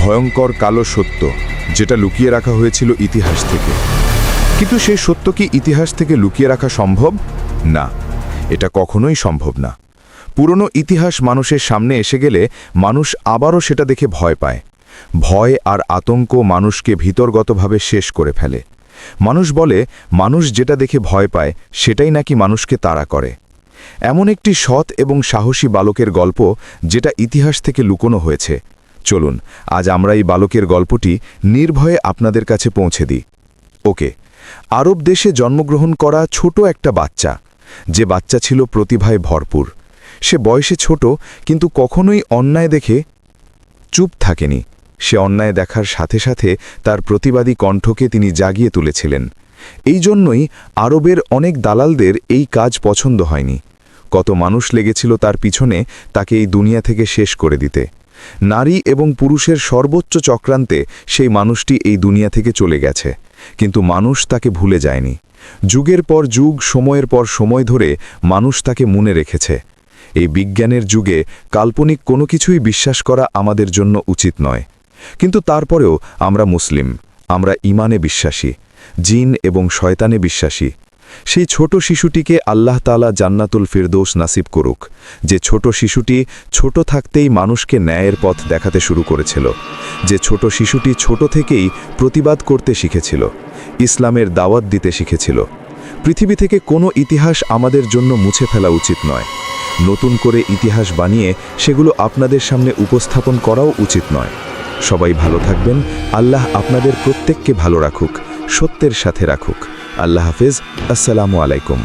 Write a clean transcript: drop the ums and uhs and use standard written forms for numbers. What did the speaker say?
ভয়ঙ্কর কালো সত্য, যেটা লুকিয়ে রাখা হয়েছিল ইতিহাস থেকে। কিন্তু সেই সত্য কি ইতিহাস থেকে লুকিয়ে রাখা সম্ভব? না, এটা কখনোই সম্ভব না। পুরনো ইতিহাস মানুষের সামনে এসে গেলে মানুষ আবারও সেটা দেখে ভয় পায়। ভয় আর আতঙ্ক মানুষকে ভিতরগতভাবে শেষ করে ফেলে। মানুষ বলে, মানুষ যেটা দেখে ভয় পায় সেটাই নাকি মানুষকে তাড়া করে। এমন একটি সৎ এবং সাহসী বালকের গল্প যেটা ইতিহাস থেকে লুকোনো হয়েছে। চলুন আজ আমরা এই বালকের গল্পটি নির্ভয়ে আপনাদের কাছে পৌঁছে দিই। ওকে, আরব দেশে জন্মগ্রহণ করা ছোট একটা বাচ্চা, যে বাচ্চা ছিল প্রতিভায় ভরপুর। সে বয়সে ছোট, কিন্তু কখনোই অন্যায় দেখে চুপ থাকেনি। সে অন্যায় দেখার সাথে সাথে তার প্রতিবাদী কণ্ঠকে তিনি জাগিয়ে তুলেছিলেন। এই জন্যই আরবের অনেক দালালদের এই কাজ পছন্দ হয়নি। কত মানুষ লেগেছিল তার পিছনে তাকে এই দুনিয়া থেকে শেষ করে দিতে। নারী এবং পুরুষের সর্বোচ্চ চক্রান্তে সেই মানুষটি এই দুনিয়া থেকে চলে গেছে, কিন্তু মানুষ তাকে ভুলে যায়নি। যুগের পর যুগ, সময়ের পর সময় ধরে মানুষ তাকে মনে রেখেছে। এই বিজ্ঞানের যুগে কাল্পনিক কোনো কিছুই বিশ্বাস করা আমাদের জন্য উচিত নয়, কিন্তু তারপরেও আমরা মুসলিম, আমরা ঈমানে বিশ্বাসী, জিন এবং শয়তানে বিশ্বাসী। সেই ছোট শিশুটিকে আল্লাহ তাআলা জান্নাতুল ফিরদৌস নাসিব করুক, যে ছোট শিশুটি ছোট থাকতেই মানুষকে ন্যায়ের পথ দেখাতে শুরু করেছিল, যে ছোট শিশুটি ছোট থেকেই প্রতিবাদ করতে শিখেছিল, ইসলামের দাওয়াত দিতে শিখেছিল। পৃথিবী থেকে কোনো ইতিহাস আমাদের জন্য মুছে ফেলা উচিত নয়। নতুন করে ইতিহাস বানিয়ে সেগুলো আপনাদের সামনে উপস্থাপন করাও উচিত নয়। সবাই ভালো থাকবেন। আল্লাহ আপনাদের প্রত্যেককে ভালো রাখুক, সত্যের সাথে রাখুক। আল্লাহ হাফেজ। আসসালামু আলাইকুম।